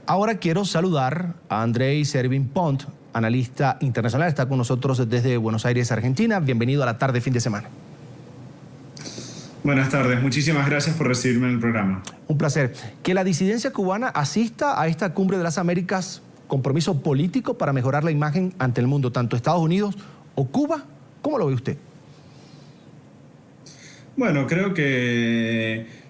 Ahora quiero saludar a Andrei Servin-Pont, analista internacional. Está con nosotros desde Buenos Aires, Argentina. Bienvenido a la tarde, fin de semana. Buenas tardes, muchísimas gracias por recibirme en el programa. Un placer. Que la disidencia cubana asista a esta cumbre de las Américas, compromiso político para mejorar la imagen ante el mundo, tanto Estados Unidos o Cuba. ¿Cómo lo ve usted? Bueno, creo que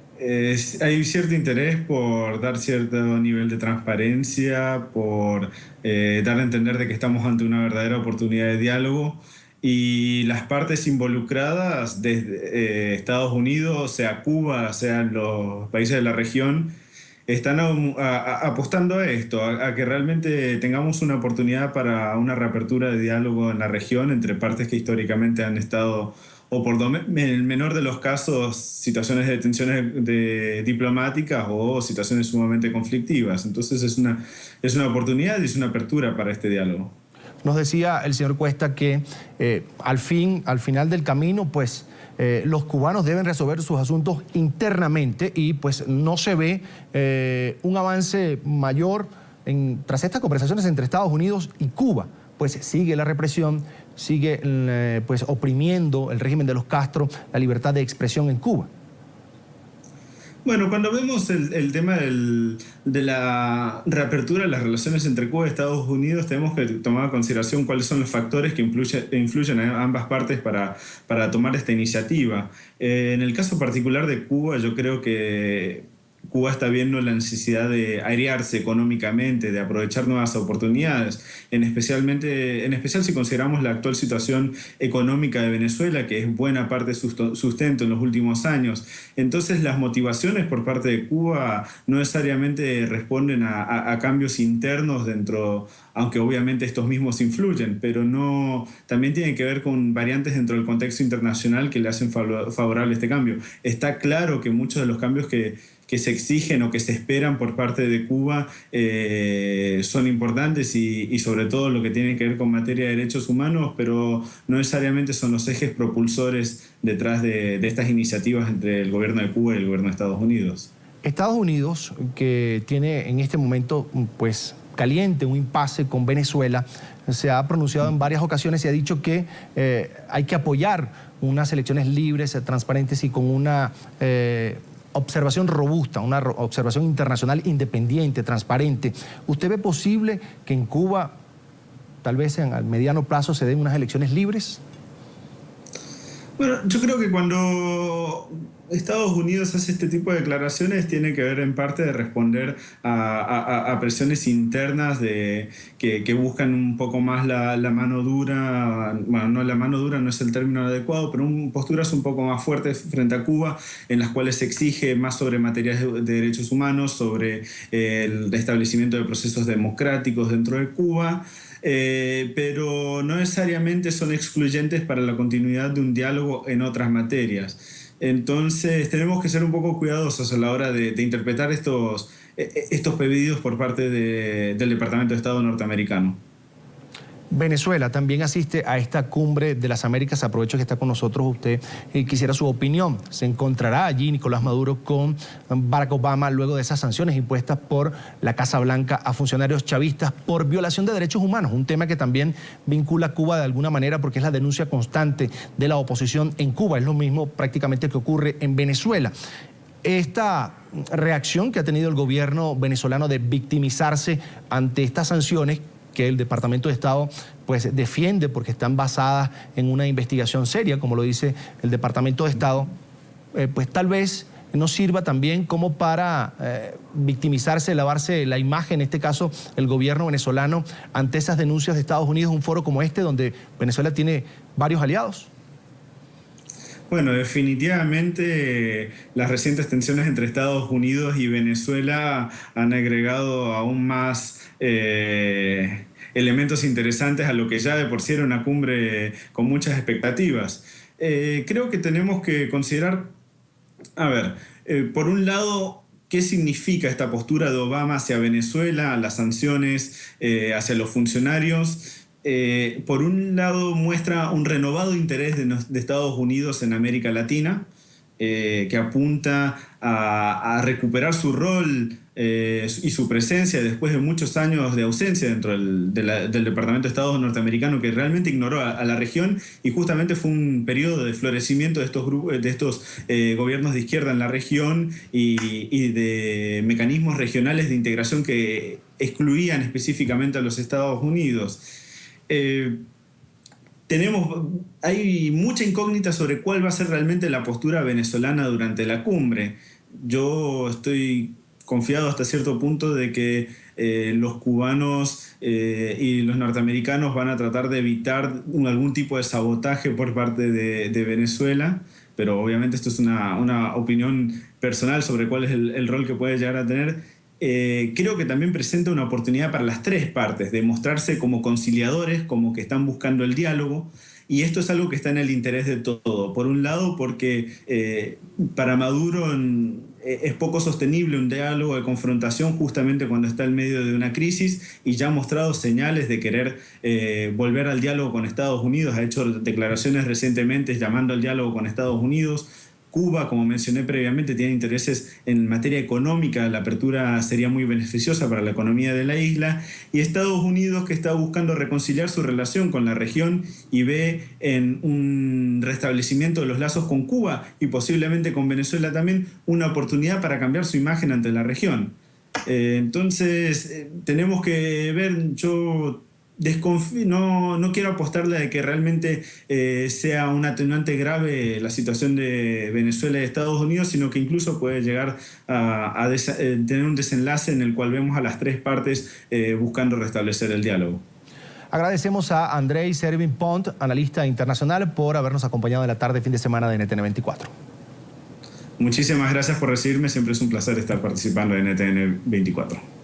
hay cierto interés por dar cierto nivel de transparencia, por dar a entender de que estamos ante una verdadera oportunidad de diálogo. Y las partes involucradas, desde Estados Unidos, sea Cuba, sean los países de la región, están apostando a esto, a que realmente tengamos una oportunidad para una reapertura de diálogo en la región entre partes que históricamente han estado, o por en el menor de los casos, situaciones de tensiones diplomáticas o situaciones sumamente conflictivas. Entonces es una oportunidad y es una apertura para este diálogo. Nos decía el señor Cuesta que al final del camino, pues los cubanos deben resolver sus asuntos internamente y pues no se ve un avance mayor tras estas conversaciones entre Estados Unidos y Cuba. Pues sigue la represión, sigue pues oprimiendo el régimen de los Castro la libertad de expresión en Cuba. Bueno, cuando vemos el tema de la reapertura de las relaciones entre Cuba y Estados Unidos, tenemos que tomar en consideración cuáles son los factores que influyen a ambas partes para tomar esta iniciativa. En el caso particular de Cuba, yo creo que Cuba está viendo la necesidad de airearse económicamente, de aprovechar nuevas oportunidades, en especial si consideramos la actual situación económica de Venezuela, que es buena parte de sustento en los últimos años. Entonces las motivaciones por parte de Cuba no necesariamente responden a cambios internos dentro, aunque obviamente estos mismos influyen, pero también tienen que ver con variantes dentro del contexto internacional que le hacen favorable este cambio. Está claro que muchos de los cambios que se exigen o que se esperan por parte de Cuba son importantes y sobre todo lo que tiene que ver con materia de derechos humanos, pero no necesariamente son los ejes propulsores detrás de estas iniciativas entre el gobierno de Cuba y el gobierno de Estados Unidos. Estados Unidos, que tiene en este momento pues caliente un impasse con Venezuela, se ha pronunciado en varias ocasiones y ha dicho que hay que apoyar unas elecciones libres, transparentes y con una observación robusta, una observación internacional independiente, transparente. ¿Usted ve posible que en Cuba, tal vez al mediano plazo, se den unas elecciones libres? Bueno, yo creo que cuando Estados Unidos hace este tipo de declaraciones tiene que ver en parte de responder a presiones internas que buscan un poco más la mano dura. Bueno, no, la mano dura no es el término adecuado, pero posturas un poco más fuertes frente a Cuba, en las cuales se exige más sobre materias de derechos humanos, sobre el restablecimiento de procesos democráticos dentro de Cuba. Pero no necesariamente son excluyentes para la continuidad de un diálogo en otras materias. Entonces tenemos que ser un poco cuidadosos a la hora de interpretar estos pedidos por parte del Departamento de Estado norteamericano. Venezuela también asiste a esta cumbre de las Américas. Aprovecho que está con nosotros usted y quisiera su opinión. ¿Se encontrará allí Nicolás Maduro con Barack Obama luego de esas sanciones impuestas por la Casa Blanca a funcionarios chavistas por violación de derechos humanos? Un tema que también vincula a Cuba de alguna manera porque es la denuncia constante de la oposición en Cuba. Es lo mismo prácticamente que ocurre en Venezuela. Esta reacción que ha tenido el gobierno venezolano de victimizarse ante estas sanciones que el Departamento de Estado pues defiende porque están basadas en una investigación seria, como lo dice el Departamento de Estado, pues tal vez no sirva también como para victimizarse, lavarse la imagen, en este caso el gobierno venezolano, ante esas denuncias de Estados Unidos, un foro como este donde Venezuela tiene varios aliados. Bueno, definitivamente las recientes tensiones entre Estados Unidos y Venezuela han agregado aún más elementos interesantes a lo que ya de por sí era una cumbre con muchas expectativas. Creo que tenemos que considerar, por un lado, ¿qué significa esta postura de Obama hacia Venezuela, las sanciones hacia los funcionarios? Por un lado muestra un renovado interés de Estados Unidos en América Latina, que apunta a recuperar su rol y su presencia después de muchos años de ausencia dentro del Departamento de Estado norteamericano, que realmente ignoró a la región, y justamente fue un periodo de florecimiento de estos grupos, de estos gobiernos de izquierda en la región y de mecanismos regionales de integración que excluían específicamente a los Estados Unidos. Hay mucha incógnita sobre cuál va a ser realmente la postura venezolana durante la cumbre. Yo estoy confiado hasta cierto punto de que los cubanos y los norteamericanos van a tratar de evitar algún tipo de sabotaje por parte de Venezuela, pero obviamente esto es una opinión personal sobre cuál es el rol que puede llegar a tener. Creo que también presenta una oportunidad para las tres partes de mostrarse como conciliadores, como que están buscando el diálogo, y esto es algo que está en el interés de todo. Por un lado, porque para Maduro es poco sostenible un diálogo de confrontación justamente cuando está en medio de una crisis, y ya ha mostrado señales de querer volver al diálogo con Estados Unidos. Ha hecho declaraciones recientemente llamando al diálogo con Estados Unidos. Cuba, como mencioné previamente, tiene intereses en materia económica. La apertura sería muy beneficiosa para la economía de la isla. Y Estados Unidos, que está buscando reconciliar su relación con la región y ve en un restablecimiento de los lazos con Cuba y posiblemente con Venezuela también una oportunidad para cambiar su imagen ante la región. Entonces, tenemos que ver. Yo no quiero apostarle a que realmente sea un atenuante grave la situación de Venezuela y Estados Unidos, sino que incluso puede llegar a tener un desenlace en el cual vemos a las tres partes buscando restablecer el diálogo. Agradecemos a Andrei Servin Pont, analista internacional, por habernos acompañado en la tarde fin de semana de NTN 24. Muchísimas gracias por recibirme, siempre es un placer estar participando en NTN 24.